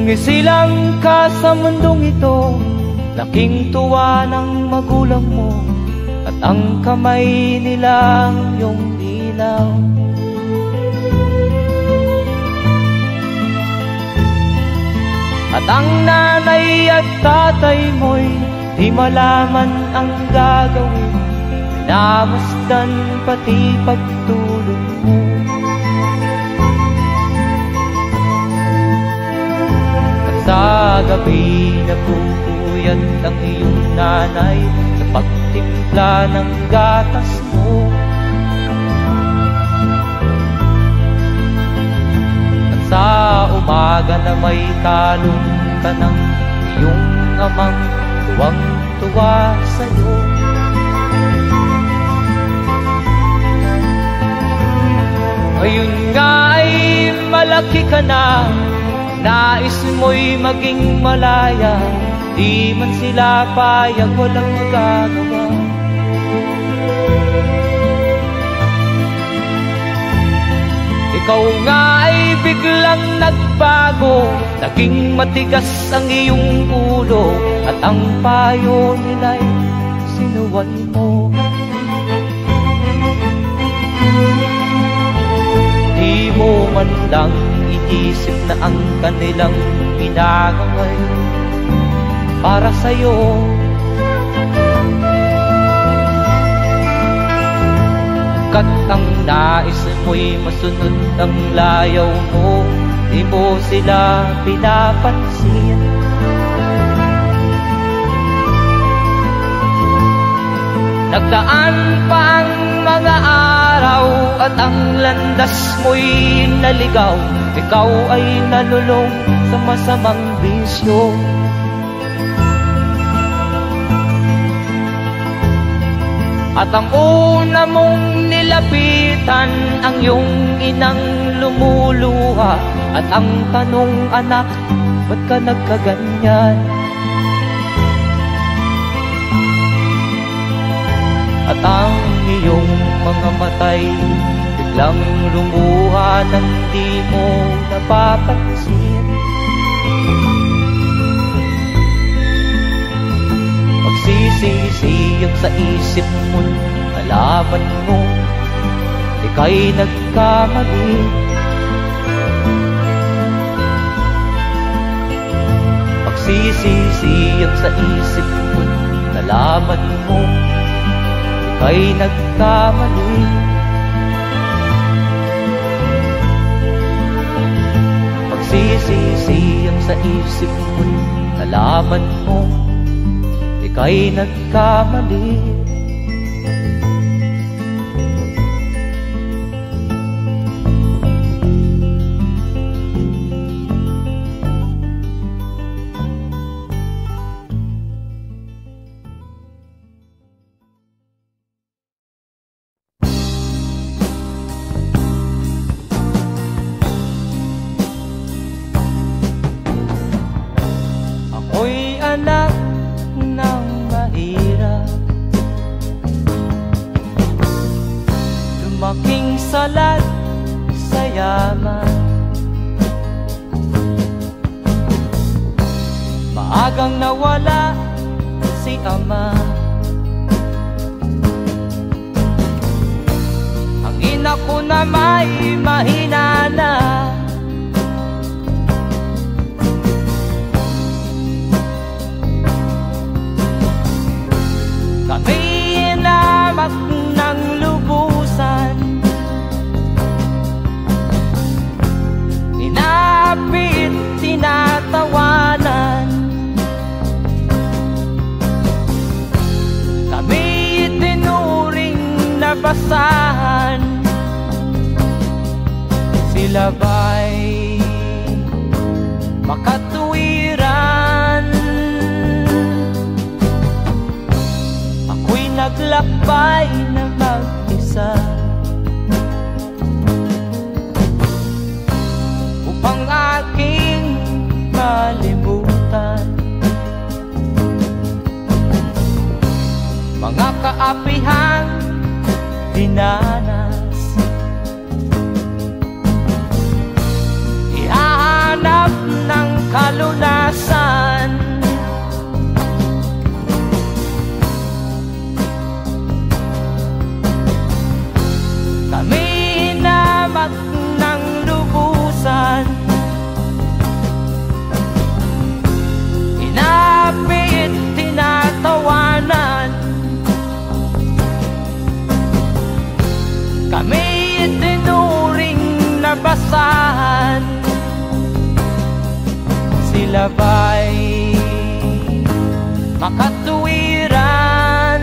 Nung isilang ka sa mundong ito, laking tuwa ng magulang mo, at ang kamay nila iyong ilaw. At ang nanay at tatay mo'y di malaman ang gagawin, namasdan pati pagtulog mo. At sa gabi napupuyat ang iyong nanay sa pagtimpla ng gatas mo. At sa umaga na may kalong ka ng iyong amang tuwang-tuwa sa'yo. Ngayon nga ay malaki ka na, nais mo'y maging malaya, di man sila payag, walang magagawa. Ikaw nga ay biglang nagbago, naging matigas ang iyong ulo, at ang payo nila'y sinuway mo. Di mo man lang iisip na ang kanilang ginagaway para sa'yo. Kat ang nais mo'y masunod ang layaw mo, di mo sila pinapansin. Nagdaan pa ang mga araw at ang landas mo'y naligaw, ikaw ay nalulong sa masamang bisyo. At ang una mong nilapitan ang iyong inang lumuluha, at ang tanong, anak, ba't ka nagkaganyan? At ang iyong mga matay biglang lumuha nang di mo napapansin. Magsisisiyag sa isip mo, nalaman mo ika'y nagkamali. Magsisisiyag sa isip mo, nalaman mo ika'y nagkamali. Magsisisiyag sa isip mo, nalaman mo ika'y nagkamali. Ako'y anak ng mahirap, lumaking salat sa yaman. Maagang nawala si ama, ang ina ko na may mahina na. Kami inamak ng lubusan, inapit, tinatawanan. Kami itinuring na basahan, sila ba'y makatuwiran? Ako'y naglakbay na mag-isa upang aking malimutan mga kaapihang dinanas. Ihahanap ng kalunasan. Kami hinamak ng lubusan, inapit, tinatawanan. Kami itinuring na basahan. Sila ba'y makatuwiran?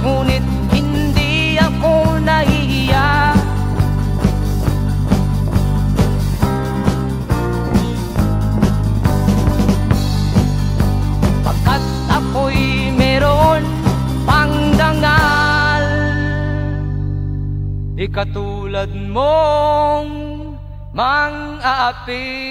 Ngunit hindi ako nahihiya. Pagkat ako'y meron pang dangal, di katulad mong mang-aapi.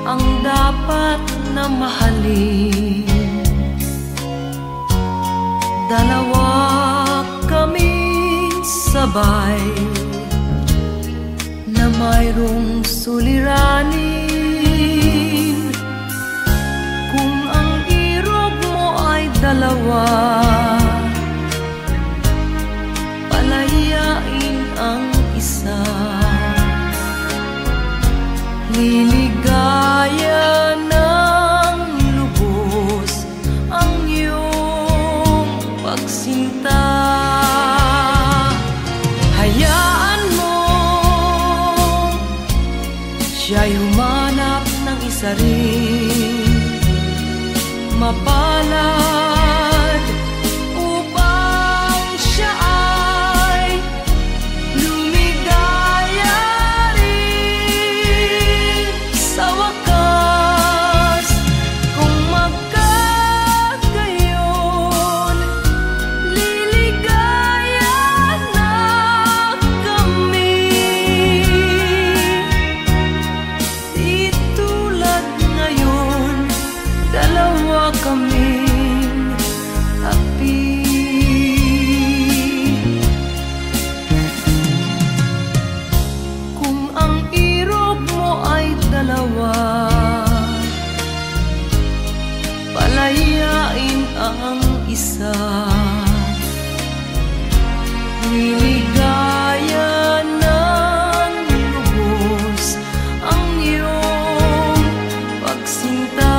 Ang dapat na mahalin, dalawa kaming sabay na mayroong suliranin. Kung ang irog mo ay dalawa, palayain ang isa. Liligaya ng lubos ang iyong pagsinta. Hayaan mo siya'y humanap ng isa rin, mapalad upang siya ay lumigaya rin sa wakas. Kung magkagayon, liligaya na kami. Di tulad ngayon, dalawa kaming api. Kung ang irog mo ay dalawa, palayain ang isa. Liligaya ng lubos ang iyong pagsinta.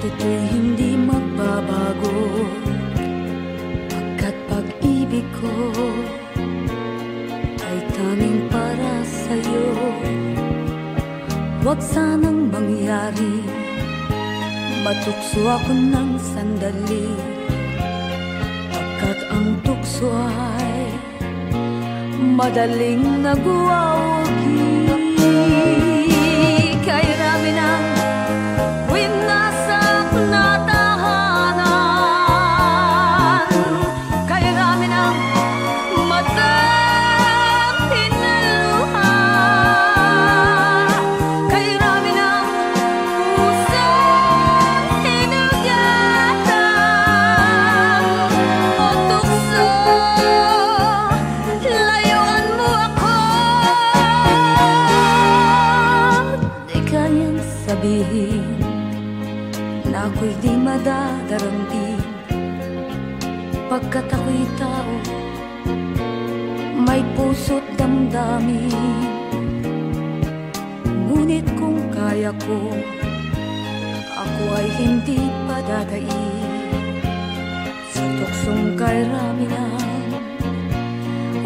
ito'y hindi magbabago, pagkat pag-ibig ko ay tanging para sa'yo. Huwag sanang mangyari matukso ako ng sandali, pagkat ang tukso ay madaling nagwawagi. Kay rami ng winasak na tahanan, kay rami ng matang pinaluha, kay rami ng pusang hinugatan o tukso, layuan mo ako. Di kayang sabihin na ako'y di madadaramdin, pagkat ako'y tao, may puso't damdamin. Ngunit kung kaya ko, ako ay hindi padadaig sa tuksong kay rami ng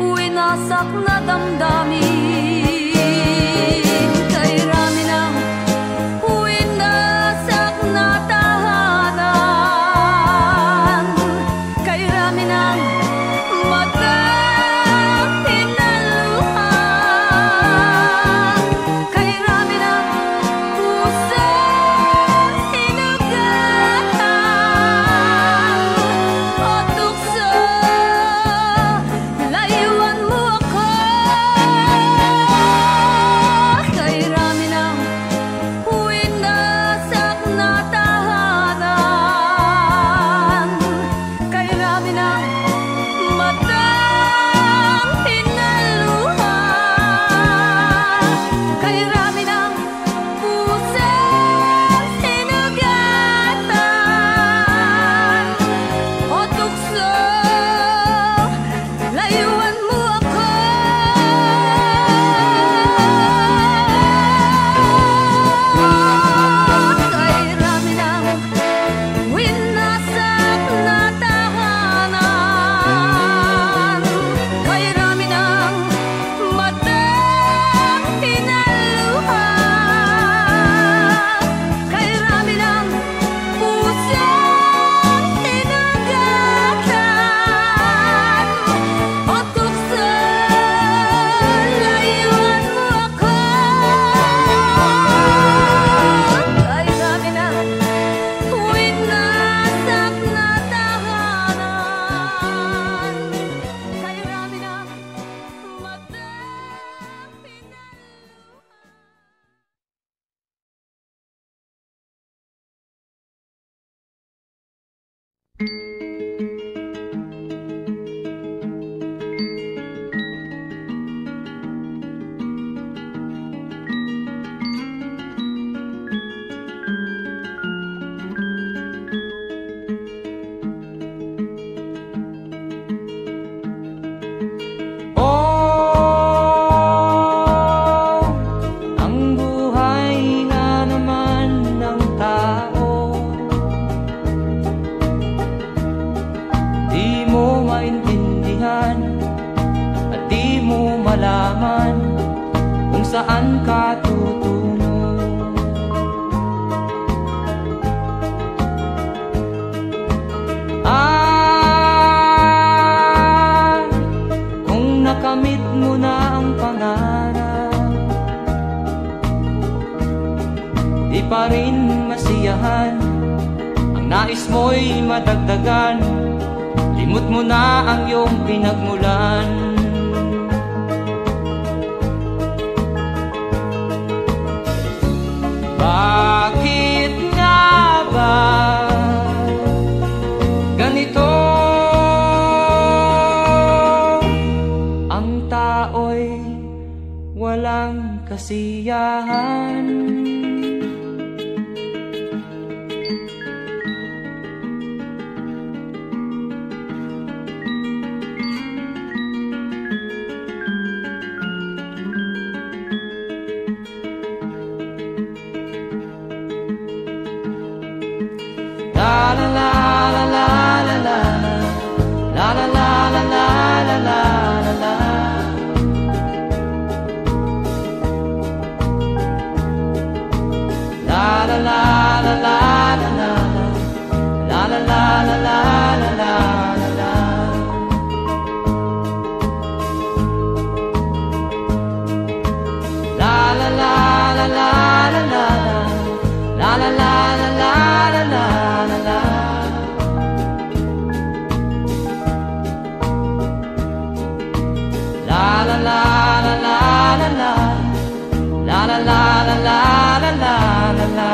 winasak na damdamin. Kay rami ng winasak na tahanan, kay rami ng matang pinaluha, kay rami ng pusang hinugatan o tukso, layuan mo ako. Kay rami ng winasak na tahanan, kay rami ng matang pinaluha, kay rami ng pusang hinugatan o tukso, layuan mo ako. Kay rami ng winasak na tahanan, kay rami ng matang pinaluha, kay rami ng pusang hinugatan o tukso, layuan mo ako. Kay rami ng winasak na tahanan, kay rami ng matang Oh, ang buhay nga naman ng tao, di mo maintindihan at di mo malaman kung saan ka tutungo. Kung nakamit mo na ang pangarap, di pa rin masiyahan, ang nais mo'y madagdagan, limot mo na ang iyong pinagmulan. Bakit nga ba ganito? Ang tao'y walang kasiyahan. la la la la la la la la. La la la la la la la. La la la la la la la la. La la la la la la la. La la la la la la la la. La la la la la la la. La la la la la la la la.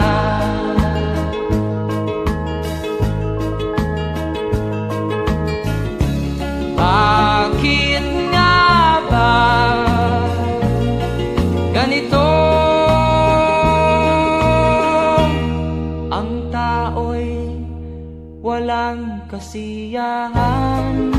Bakit nga ba ganito? Ang tao'y walang kasiyahan.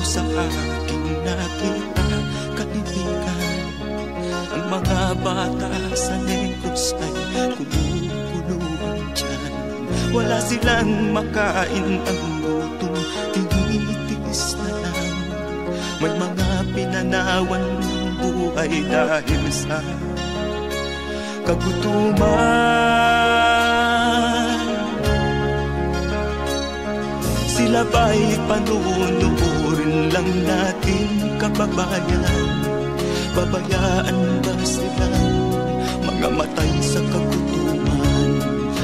Sa aking nakita, kaibigan, ang mga bata sa Negros ay kumukulungan dyan. Wala silang makain, ang gutom tinitiis na lang. May mga pinanawan ng buhay dahil sa kagutuman. Sila ba'y panunurin lang natin, kababayan? Babayaan ba silang mga matay sa kagutuman?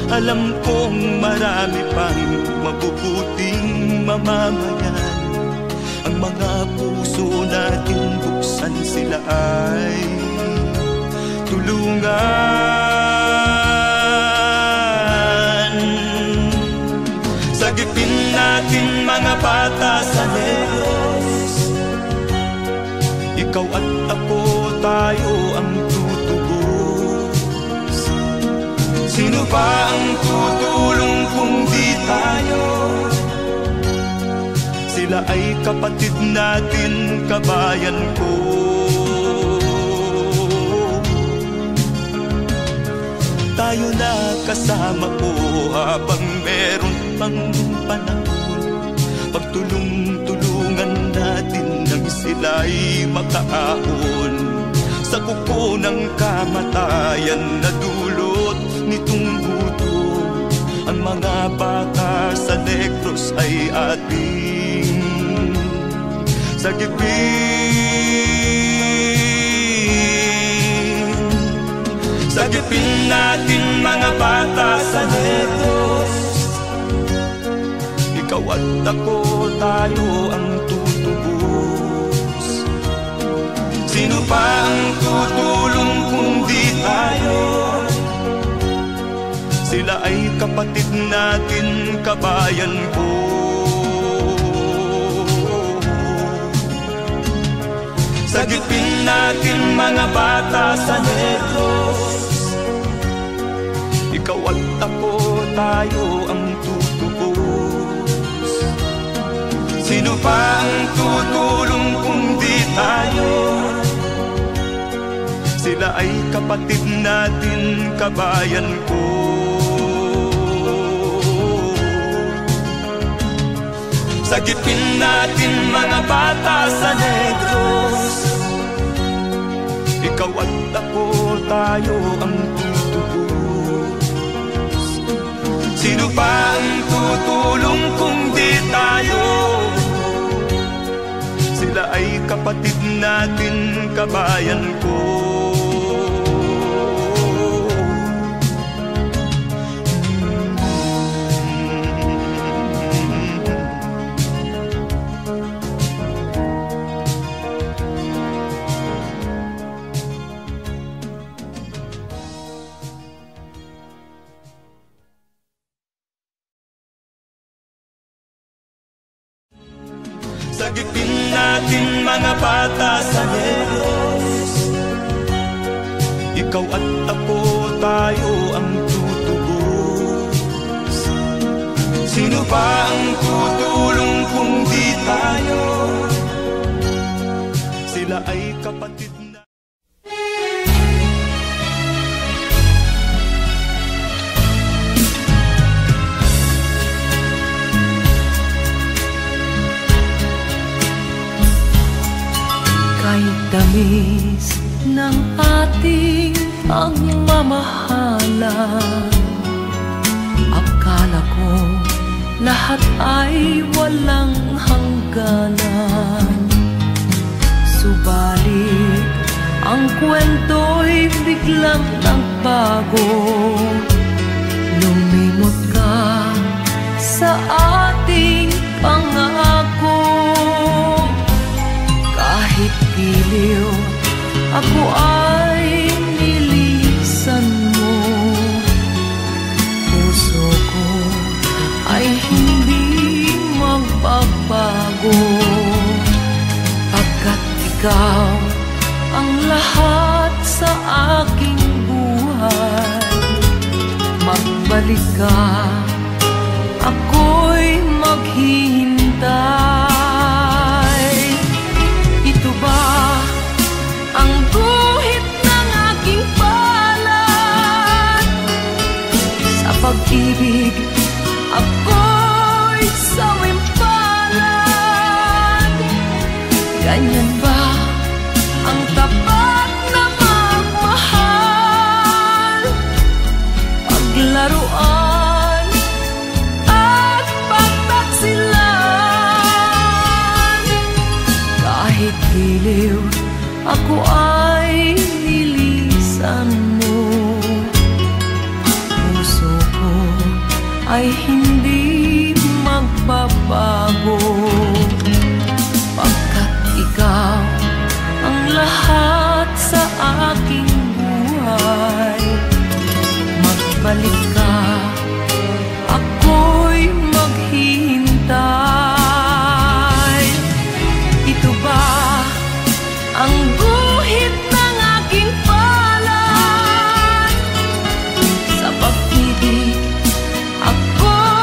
Alam kong marami pang mabubuting mamamayan. Ang mga puso natin buksan, sila ay tulungan. Sagipin natin mga bata sa Negros, ikaw at ako, tayo ang tutubos. Sino ba ang tutulong kung di tayo? Sila ay kapatid natin, kabayan ko. Tayo na kasama ko habang meron pang panahon. Pagtulong-tulungan natin nang sila'y makaahon sa kuko ng kamatayan na dulot nitong gutom. Ang mga bata sa Negros ay ating sagipin. Sagipin natin mga bata sa Negros, ikaw at ako, tayo ang tutubos. Sino pa ang tutulong kung di tayo? Sila ay kapatid natin, kabayan ko. Sagipin natin mga bata sa Negros, ikaw at ako, tayo ang tutubos. Sino pa ang tutulong kung di tayo? Sila ay kapatid natin, kabayan ko. Sagipin natin mga bata sa Negros, ikaw at ako, tayo ang tutubos. Sino pa ang tutulong kung di tayo? Sila ay kapatid natin, kabayan ko. Sagipin natin mga bata sa Diyos. Ikaw at ako, tayo ang tutubos. Sino ba ang tutulong kung di tayo? Sila ay kapatid na. Kahit tamis ng ating pagmamahalan, akala ko lahat ay walang hangganan. Subalit ang kwento'y biglang nagbago. Lumimot ka sa ating pangako. Kahit giliw, ako ay nilisan mo. Puso ko ay hindi magbabago, pagkat ikaw ang lahat sa aking buhay. Magbalik ka, ako'y maghihintay. Ito ba ang guhit ng aking palad? Sa pag-ibig, ako'y sawimpalad. Ganyan ba ang tapat na magmahal? Paglaruan at pagtaksilan. Kahit giliw, ako ay nilisan mo. Puso ko ay hindi magbabago, pagkat ikaw ang lahat sa aking buhay. Magbalik ka, ako'y maghihintay. Ito ba ang guhit ng aking palad? Sa pag-ibig, ako'y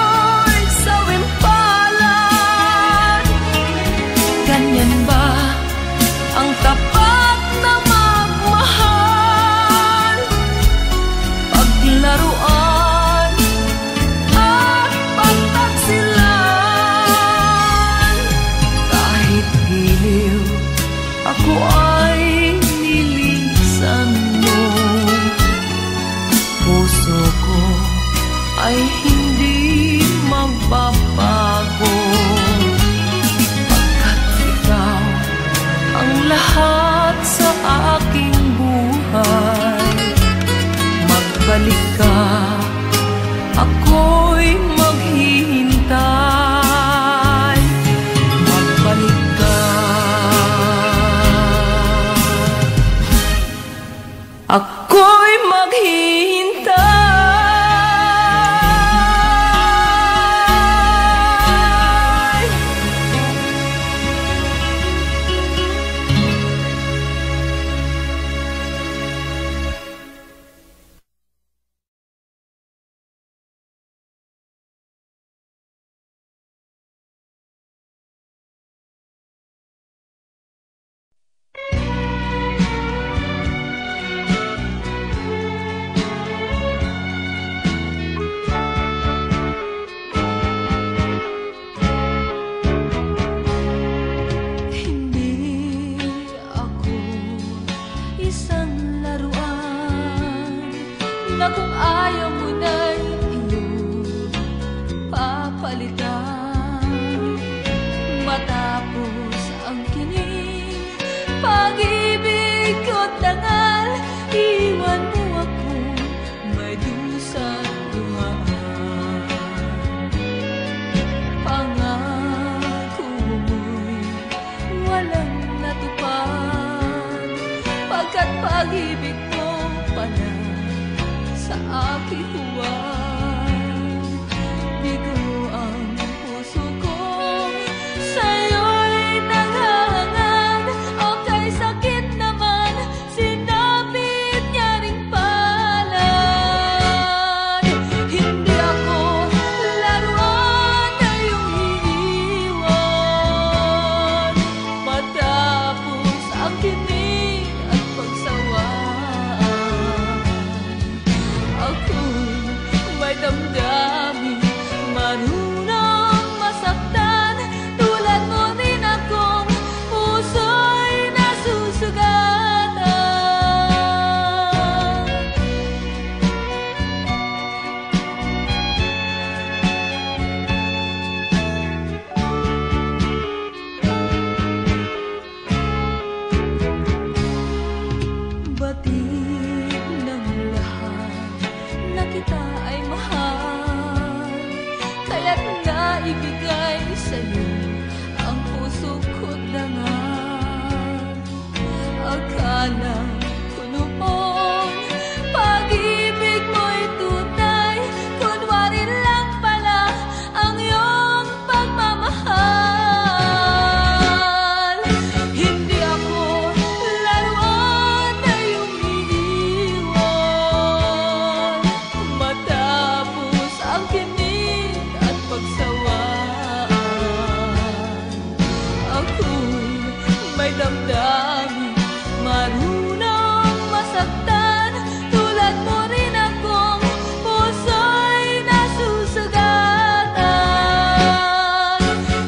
damdamin, marunong masaktan. Tulad mo rin akong puso'y nasusugatan.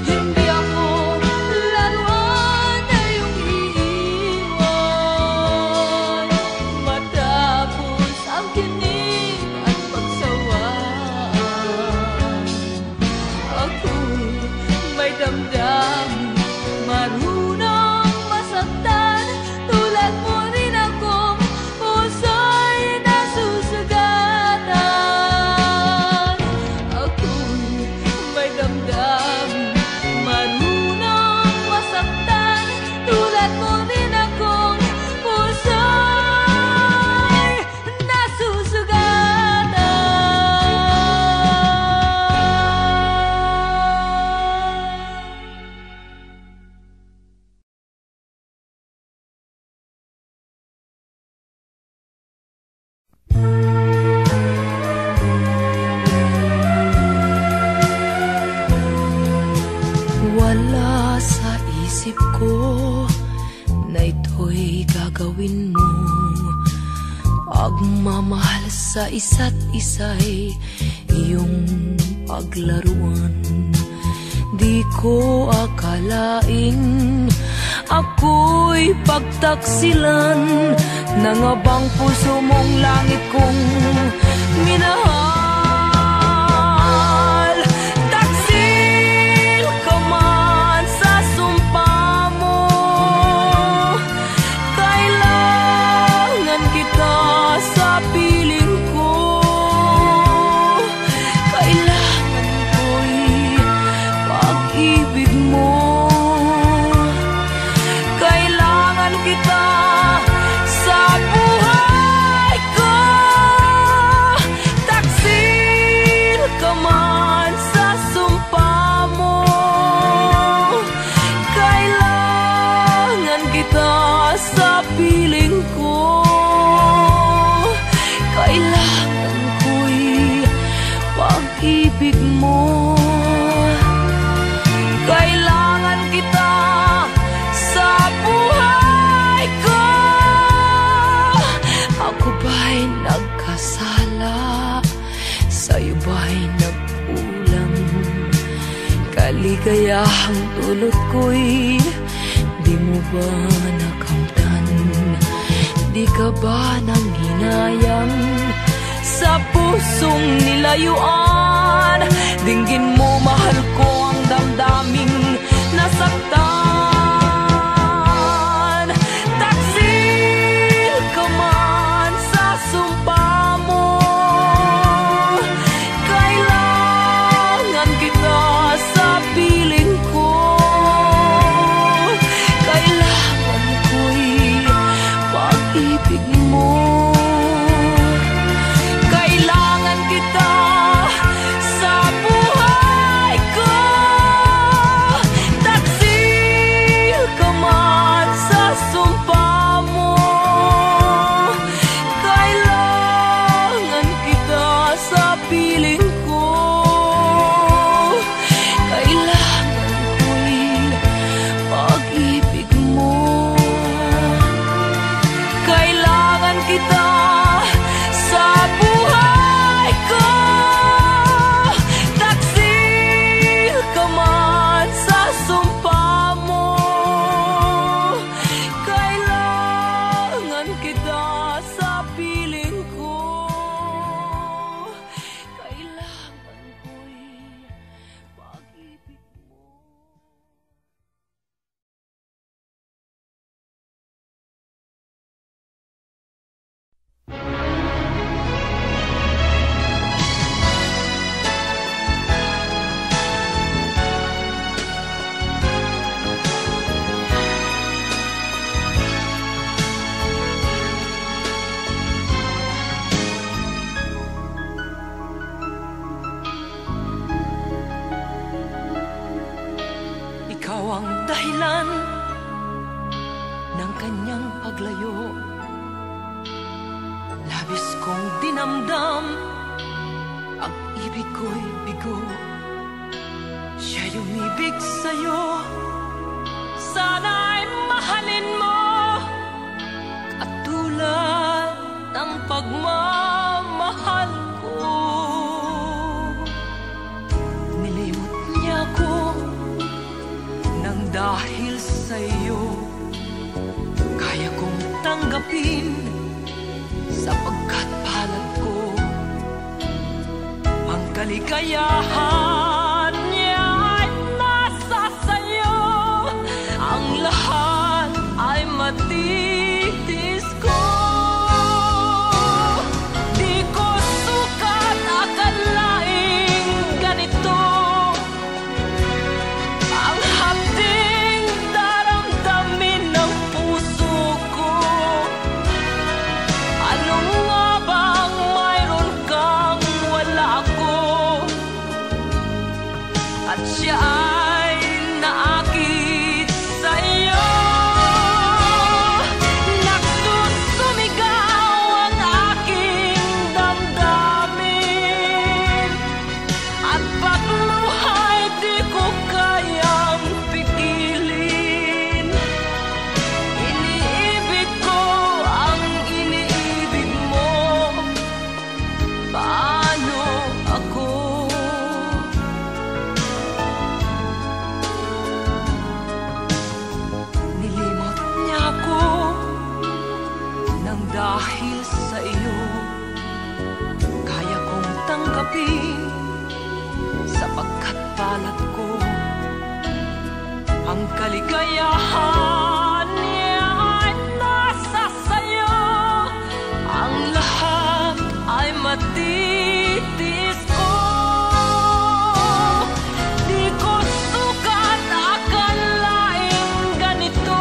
Hindi ako laruan na iyong iiwan matapos ang kinig at pagsawaan. Ako'y may damdamin, marunong masaktan. Tulad mo rin akong puso'y nasusugatan. Ako'y may damdamin, marunong masaktan. Tulad mo rin akong puso'y nasusugatan. Wala sa isip ko na ito'y gagawin mo. Pagmamahal sa isa't isa'y iyong paglaruan. Di ko akalain ako'y pagtaksilan ng abang puso mong langit kong minahal. Taksil ka man sa sumpa mo, kailangan kita sa piling ko. Kailangan ko'y pag-ibig mo. Kailangan kita sa buhay ko. Taksil ka man sa sumpa mo, kailangan kita sa piling ko. Kailangan ko'y pag-ibig mo. Kailangan kita sa buhay ko. Ako ba'y nagkasala? Sa'yo ba'y nagkulang? Kaligayahang dulot ko'y di mo ba nakamtan? Di ka ba nanghinayang sa pusong nilayuan? Dinggin mo, mahal ko, ang damdaming nasaktan. Taksil ka man sa sumpa mo, kailangan kita sa piling ko. Kailangan ko'y pag-ibig mo. Kailangan kita sa buhay ko. Taksil ka man sa sumpa mo, kailangan kita sa piling ko. Kailangan ko'y pag-ibig mo. Kailangan kita sa buhay ko. Taksil ka man sa sumpa mo, kailangan kita sa piling ko. Kailangan ko'y pag-ibig mo. Ikaw ang dahilan ng kanyang paglayo. Labis kong dinamdam ang ibig ko'y bigo. Siya'y umibig sa'yo, sana'y mahalin mo katulad ng pagmamahal ko. Nilimot niya ko nang dahil sa'yo kaya kong tanggapin sapagkat palad ko ang kaligayahan niya ay nasa sayo. Ang lahat ay matitis ko. Di ko sukat akalaing ganito ang hapding daramdamin ng puso ko. Ano nga bang mayroon kang wala ako? At siya ay naakit sa'yo. Nagsusumigaw ang aking damdamin at pagluhay di ko kayang pigilin. Iniibig ko ang iniibig mo. Paano ako? Nilimot niya ako nang dahil sa iyo kaya kong tanggapin sapagkat palad ko ang kaligayahan niya ay nasa sayo. Ang lahat ay matitis ko. Di ko sukat akalaing ganito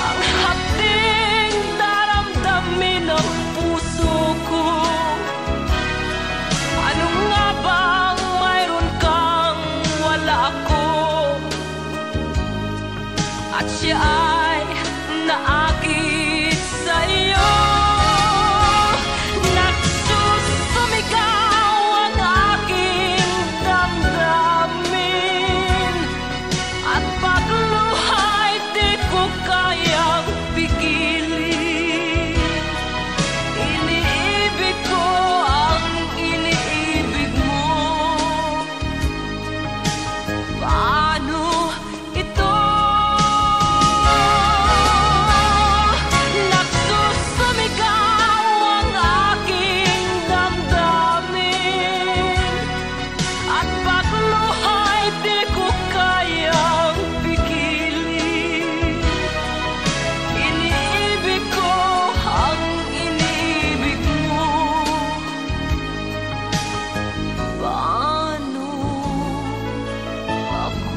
ang hapding daramdamin ng puso ko. Ano nga bang mayroon kang wala ako? At siya ay naakit sa'yo. Nagsusumigaw ang aking damdamin at pagluhay di ko kayang pigilin. Iniibig ko ang iniibig mo. Paano ito? Nagsusumigaw ang aking damdamin at pagluhay di ko kayang pigilin. Iniibig ko ang iniibig mo. Paano ako?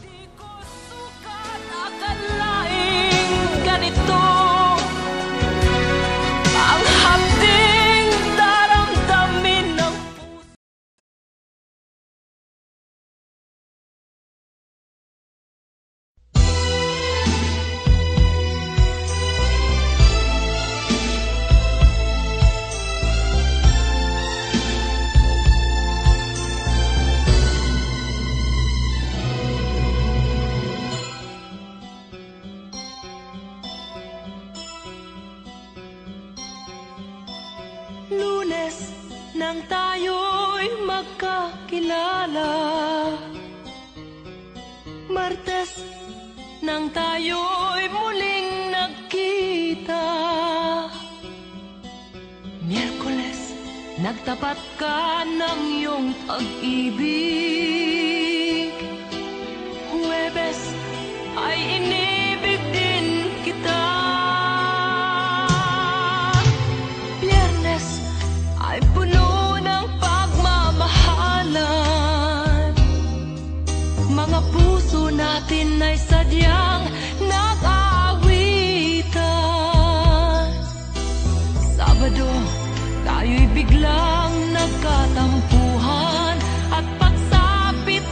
Di ko sukat akalaing ganito ang hapding daramdamin ng puso. Lunes nang tayo'y magkakilala, Martes nang tayo'y muling nagkita, Miyerkules nagtapat ka ng iyong pag-ibig, Huwebes ay inibig din kita, Biyernes ay puno ng pagmamahalan. Mga puso natin ay sadyang nag-aawitan. Sabado, tayo'y biglang nagkatampuhan at pagsapit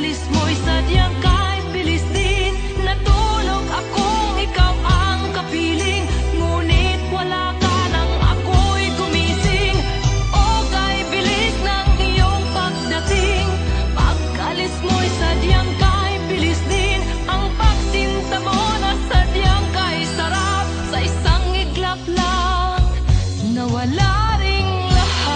Pag-alis mo'y sadyang kahit bilis din. Natulog akong ikaw ang kapiling, ngunit wala ka nang ako'y gumising. O kay bilis ng iyong pagdating. Pag-alis mo'y sadyang kahit bilis din. Ang pagsinta mo na sadyang kahit sarap, sa isang iglap lang nawala ring lahat.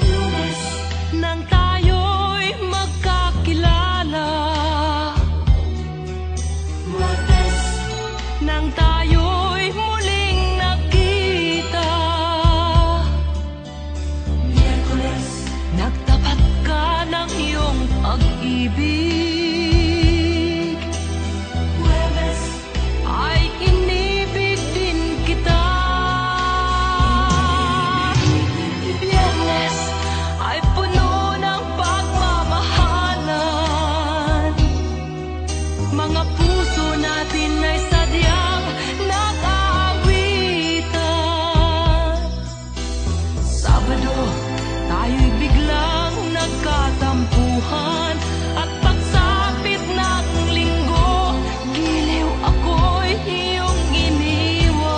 Lunes nang tayo'y magkakilala, Martes nang tayo'y muling nagkita, Miyerkules nagtapat ka ng iyong pag-ibig, Huwebes ay inibig din kita, Biyernes ay puno ng pagmamahalan. Mga puso natin ay sadyang nag-aawitan. Sabado, tayo'y biglang nagkatampuhan. At pagsapit ng linggo, giliw ako'y iyong iniwan.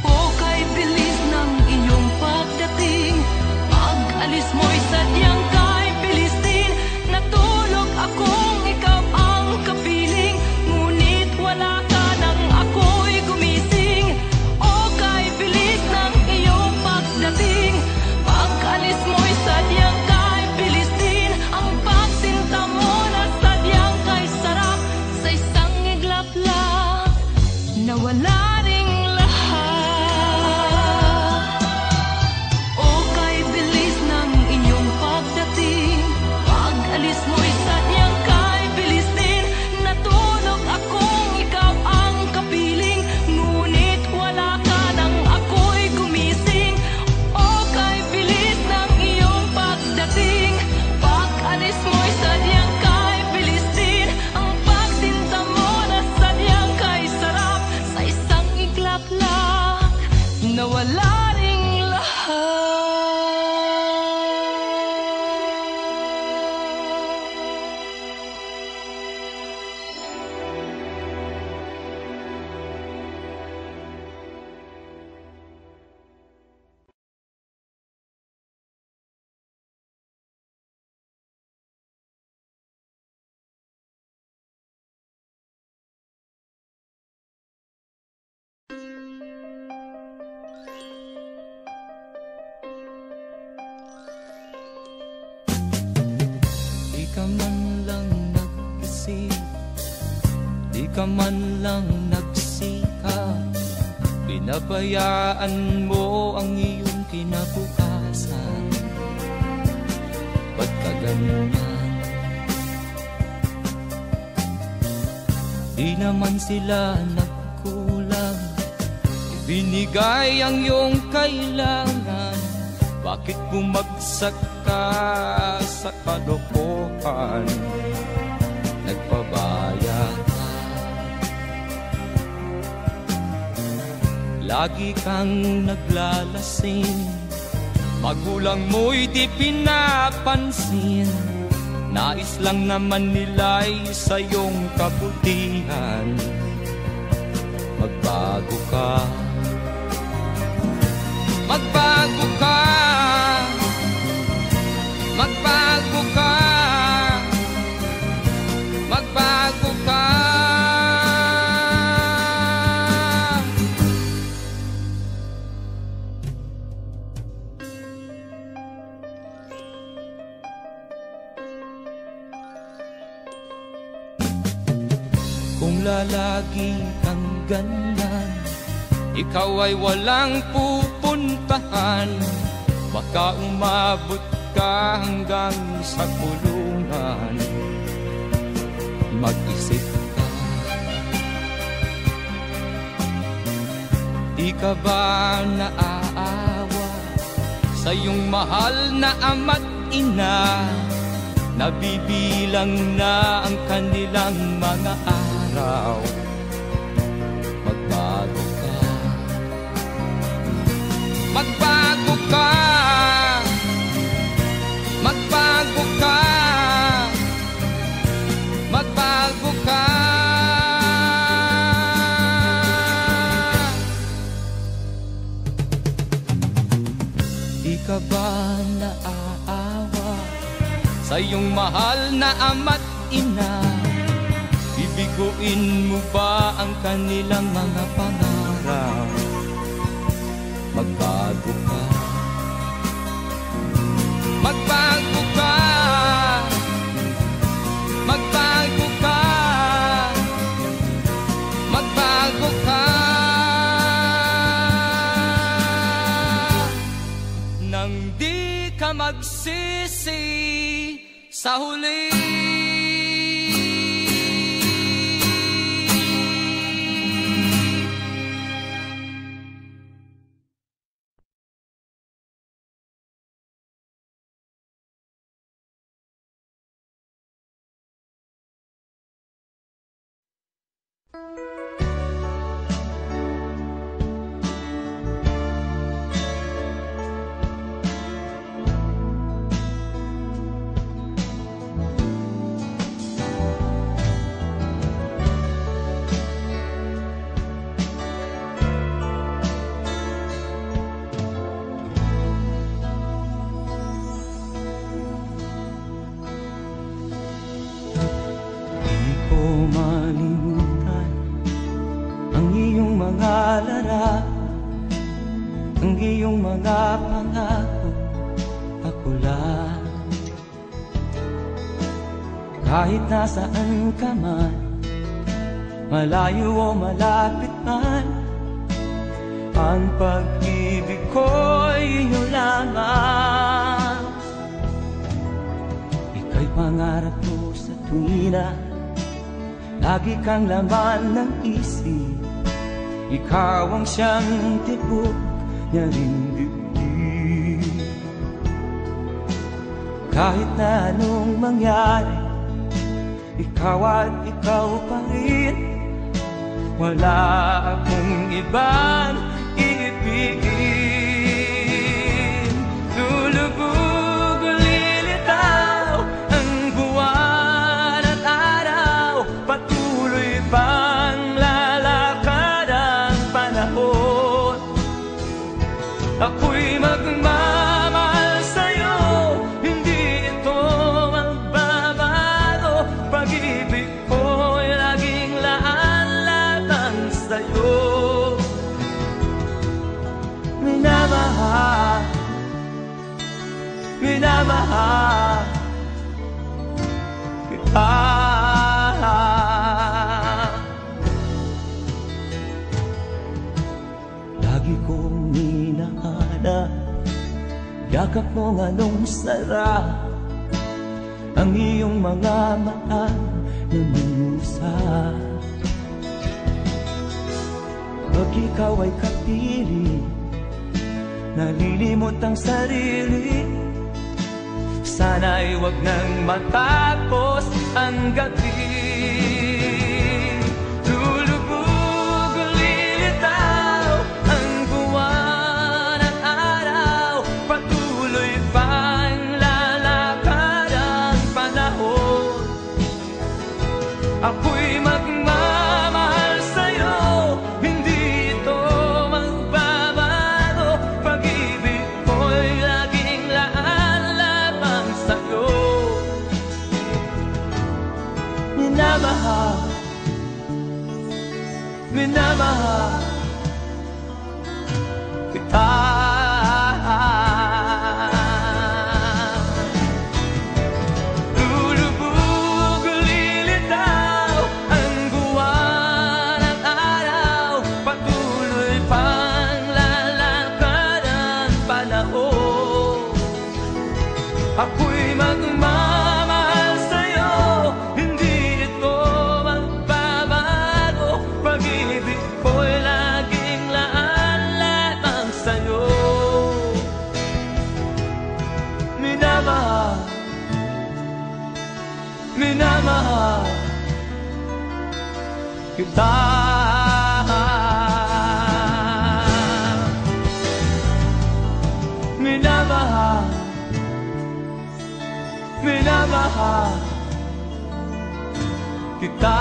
O kay bilis ng iyong pagdating, pag-alis mo'y sadyang kahit bilis din. Natulog akong ikaw ang kapiling, ngunit wala ka nang ako'y gumising. O kay bilis ng iyong pagdating, pag-alis mo'y sadyang kahit bilis din. Ang pagsinta mo na sadyang kahit sarap, sa isang iglap lang nawala ring lahat. O kay bilis ng iyong pagdating, pag-alis mo'y sadyang kahit bilis din. Natulog akong ikaw ang kapiling, ngunit wala ka nang ako'y gumising. O kay bilis ng iyong pagdating, pag-alis mo'y sadyang kahit bilis din. Ang pagsinta mo na sadyang kahit sarap, sa isang iglap lang nawala ring lahat. Di ka man lang nag-isip, di ka man lang nagsikap, pinabayaan mo ang iyong kinabukasan. Ba't ka ganyan? Di naman sila nagkulang, ibinigay ang iyong kailangan. Bakit bumagsak ka sa kalokohan? Nagpabaya ka, lagi kang naglalasing, magulang mo'y di pinapansin. Nais lang naman nila'y sa iyong kabutihan. Magbago ka, magbago ka, magbago ka, magbago ka. Kung lalagi kang ganyan, ikaw ay walang pupuntahan. Baka umabot ka hanggang sa kulungan. Mag-isip ka, di ka ba naaawa sa iyong mahal na ama't ina nabibilang na ang kanilang mga araw. Magbago ka, magbago ka, magbago ka, magbago ka. Di ka ba naaawa sa iyong mahal na ama't ina? Bibiguin mo ba ang kanilang mga pangarap? Magbago ka, magbago ka, magbago ka, magbago ka. Nang di ka magsisi sa huli. Ang iyong mga pangako, ako lang. Kahit nasaan ka man, malayo o malapit man, ang pag-ibig ko'y iyo lamang. Ika'y pangarap ko sa tuwina, lagi kang laman ng isip. Ikaw ang siyang tibok niya ring dibdib. Kahit na anong mangyari, ikaw at ikaw pa rin. Wala akong ibang iibigin. Lulubog o lilitaw ang buwan at araw, patuloy pang lalakad ang panahon. Ako'y magmamahal sa'yo, hindi ito magbabago. Pag-ibig ko'y laging laan-latang sa'yo. Minamahal, minamahal kita. Lagi kong hinahanap yakap mo anong sarap, ang iyong mga mata nangungusap. Pag ikaw ay kapiling, nalilimot ang sarili. Sana'y wag nang matapos ang gabi. Lulubog o lilitaw ang buwan at araw, patuloy pang lalakad ang panahon. Ako'y magmamahal sa'yo, hindi ito magbabago. Pag-ibig ko'y laging laan-lamang sa'yo. Minamahal, minamahal kita. Lulubog o lilitaw ang buwan at araw, patuloy pang lalakad ang panahon. Ako'y magmamahal sa'yo, hindi ito magbabago. Pag-ibig ko'y laging minamahal kita. Minamahal, minamahal kita.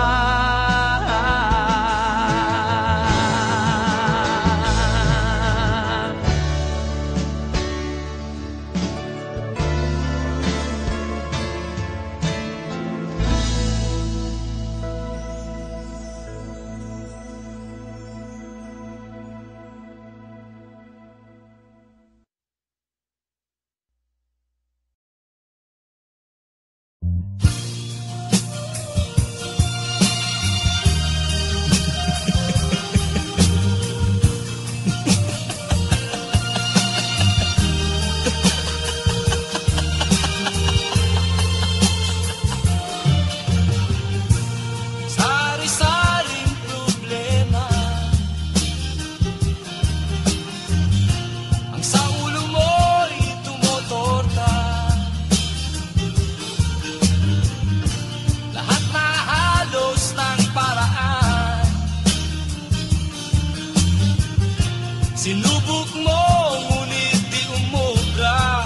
Sinubok mo, ngunit di umubra.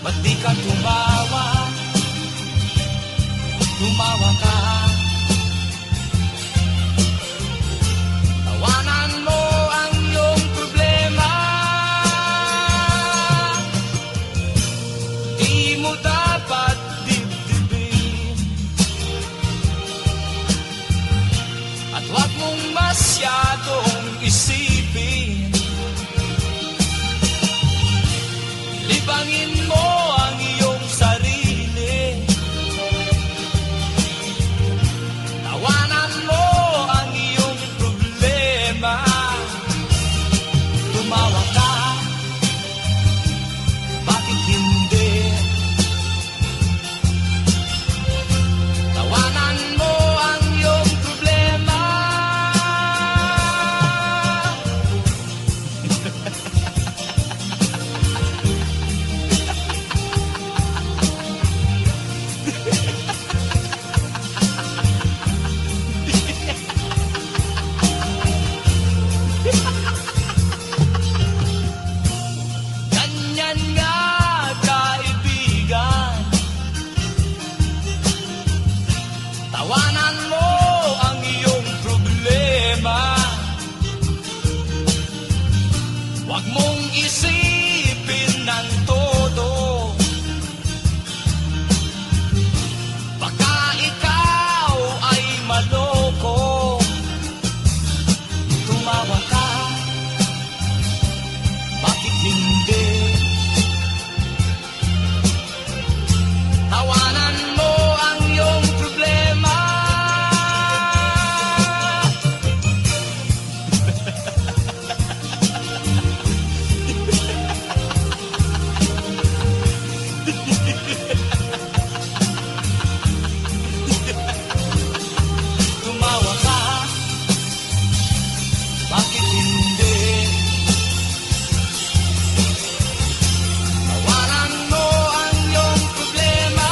Ba't di ka tumawa? Tumawa ka. Tawanan mo ang iyong problema. Di mo dapat dibdibin. At huwag mong masyadong isipin. Libangin mo ang iyong sarili. Tawanan mo ang iyong problema. Tumawa ka, bakit hindi? Tawanan mo ang iyong problema. Ganyan nga, kaibigan. Tawanan mo ang iyong problema. Huwag mong isipin ng todo. Baka ikaw ay maloko. Tumawa ka, bakit hindi? Tawanan mo ang iyong problema. Tumawa ka, bakit hindi? Tawanan mo ang iyong problema.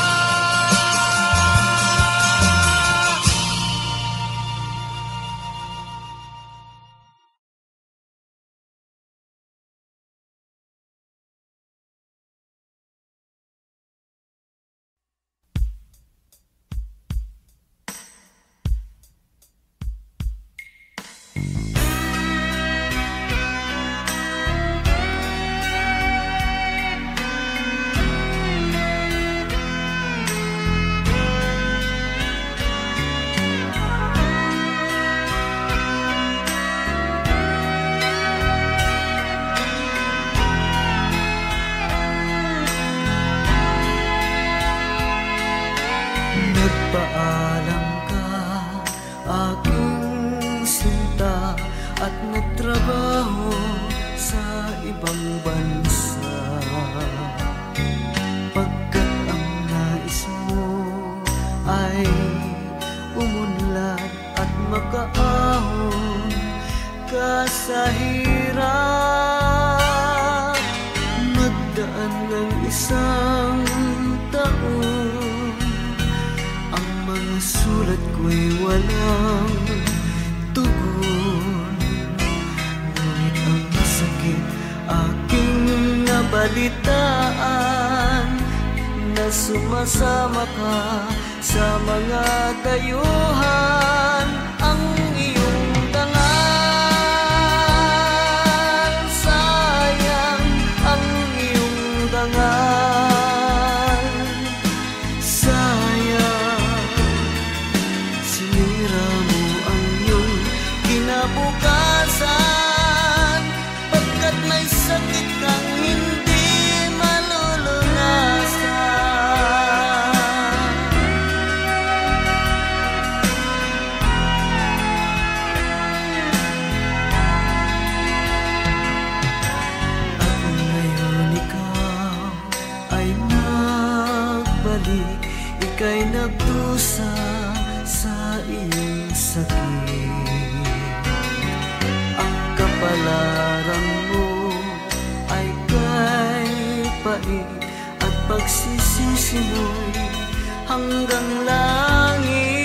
Nagpaalam ka, aking sinta, at nagtrabaho sa ibang bansa. Pagkat ang nais mo ay umunlad at makaahon ka sa hirap. Magdaan ng isang taon, sulat ko'y walang tugon. Ngunit ang sakit aking nabalitaan, na sumasama ka sa mga dayuhan. Ang iyong dangal, sayang ang iyong dangal. Sayang, sinira mo ang iyong kinabukasan, pagkat may sakit kang hindi ika'y nagdusa sa iyong sakit. Ang kapalaran mo ay kay pait, at pagsisisi mo'y hanggang langit.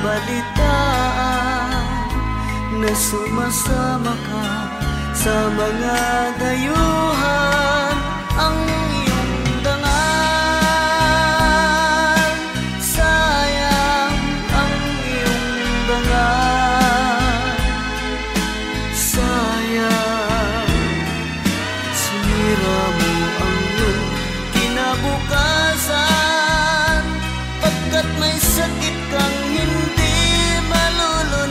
Balitaan na sumasama ka sa mga dayuhan. Ang iyong dangal, sayang ang iyong dangal. Sayang, sinira mo ang iyong kinabukasan, pagkat may sakit kang hindi malulunasan.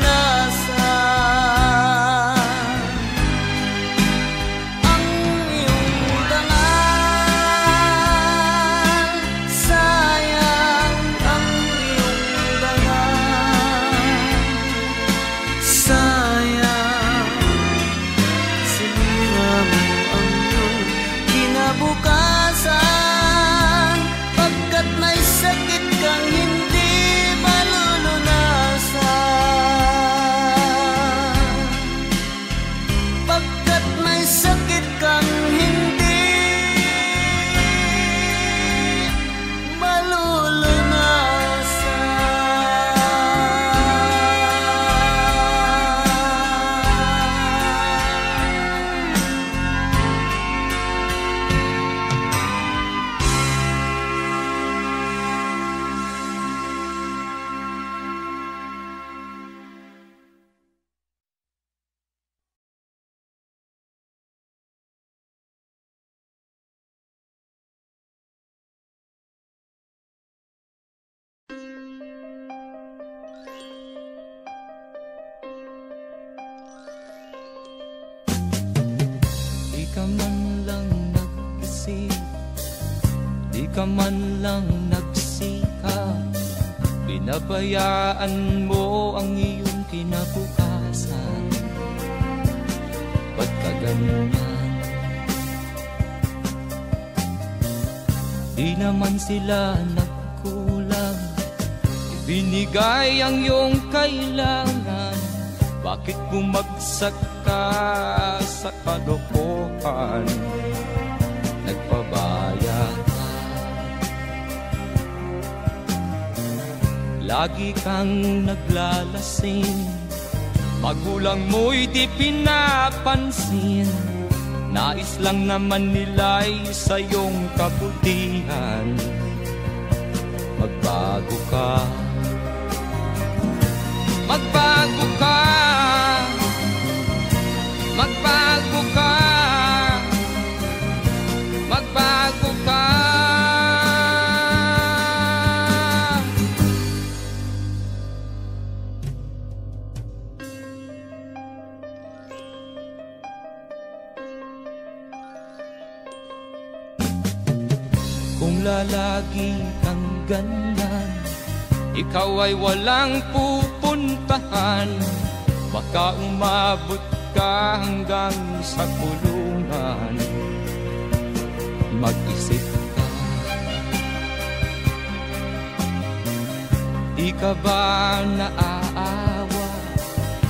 Ang iyong dangal, sayang ang iyong dangal. Sayang, sinira mo ang iyong kinabukasan, pagkat may sakit kang hindi malulunasan. Pagkat may sakit kang hindi malulunasan. Di ka man lang nag-isip, di ka man lang nagsikap, binabayaan mo ang iyong kinabukasan. Ba't ka ganyan? Di naman sila nagkulang, ibinigay ang iyong kailangan. Bakit bumagsak ka sa kalokohan? Nagpabaya ka, lagi kang naglalasing, magulang mo'y di pinapansin. Nais lang naman nila'y sa iyong kabutihan. Magbago ka, magbago ka, magbago ka, magbago ka. Kung lalagi kang ganyan, ikaw ay walang pupuntahan. Baka umabot ka hanggang sa kulungan. Mag-isip ka, Di ka ba naaawa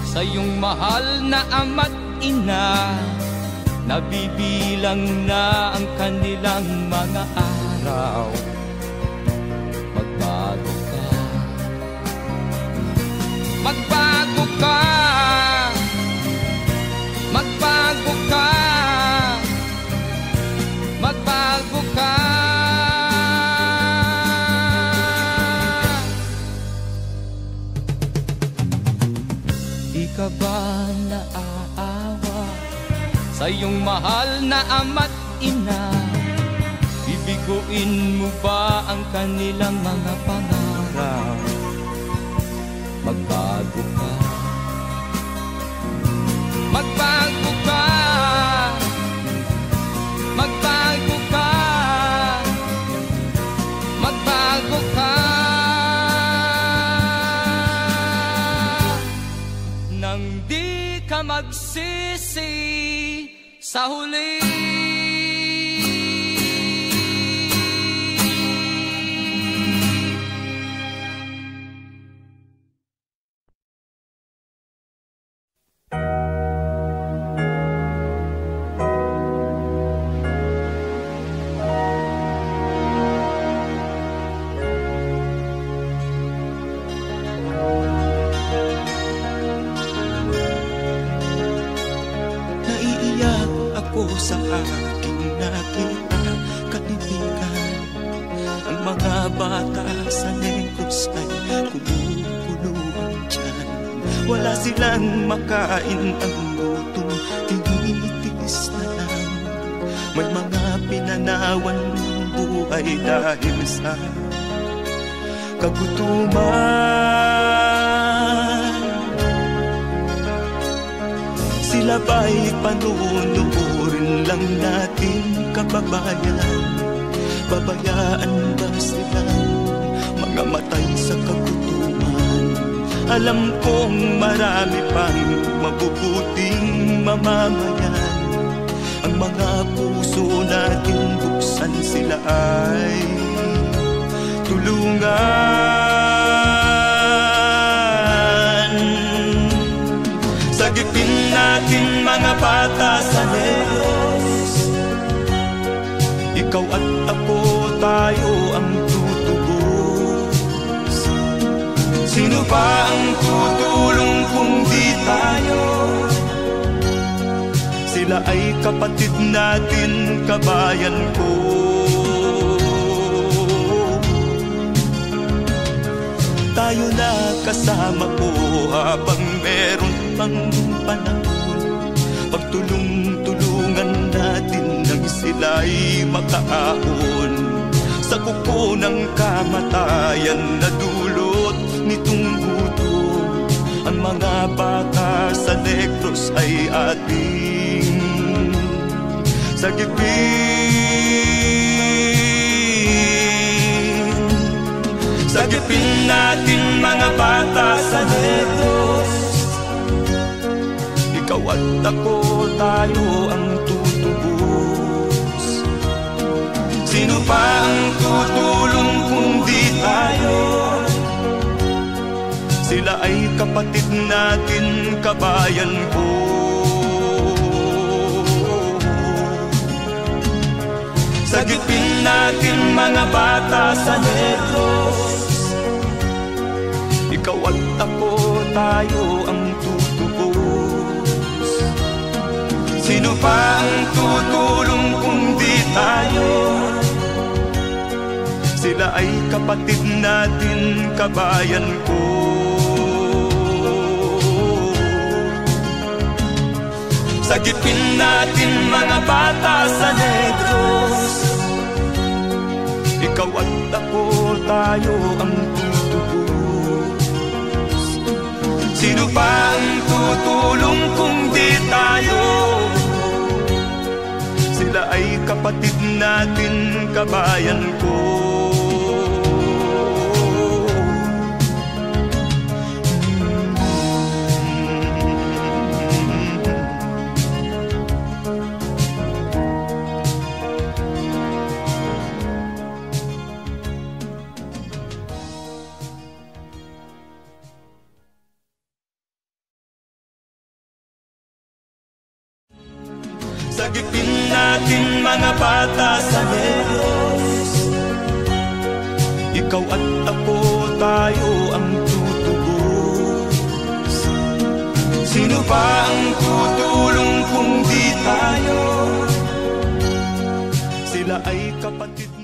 sa iyong mahal na ama't ina? Nabibilang na ang kanilang mga araw. Magbago ka, magbago ka, magbago ka, magbago ka. Di ka ba naaawa sa iyong mahal na ama't ina? Bibiguin mo ba ang kanilang mga pangarap? Magbago ka, magbago ka, magbago ka, magbago ka. Nang di ka magsisi sa huli. Sa aking nakita, kaibigan, ang mga bata sa Negros ay kumukuluan dyan. Wala silang makain, ang gutom tinitiis na lang. May mga pinanawan buhay dahil sa kagutuman. Sila ba'y panunurin lang natin, kababayan? Babayaan ba silang mga matay sa kagutuman? Alam kong marami pang mabubuting mamamayan. Ang mga puso natin buksan, sila ay tulungan. Sagipin natin mga bata sa Negros, ikaw at ako, tayo ang tutubos. Sino ba ang tutulong kung di tayo? Sila ay kapatid natin, kabayan ko. Tayo na kasama ko habang meron pang panahon. Pagtulong-tulungan natin nang sila'y makaahon sa kuko ng kamatayan na dulot nitong gutom. Ang mga bata sa Negros ay ating sagipin. Sagipin natin mga bata sa Negros, ikaw at ako, tayo ang tutubos. Sino pa ang tutulong kung di tayo? Sila ay kapatid natin, kabayan ko. Sagipin natin mga bata sa Negros, ikaw at ako, tayo ang tutubos. Sino pa ang tutulong kung di tayo? Sila ay kapatid natin, kabayan ko. Sagipin natin mga bata sa Negros, ikaw at ako, tayo ang tutubos. Sino pa ang tutulong kung di tayo? Sila ay kapatid natin, kabayan ko. Sagipin natin mga bata sa Diyos. Ikaw at ako, tayo ang tutubos. Sino pa ang tutulong kung di tayo? Sila ay kapatid.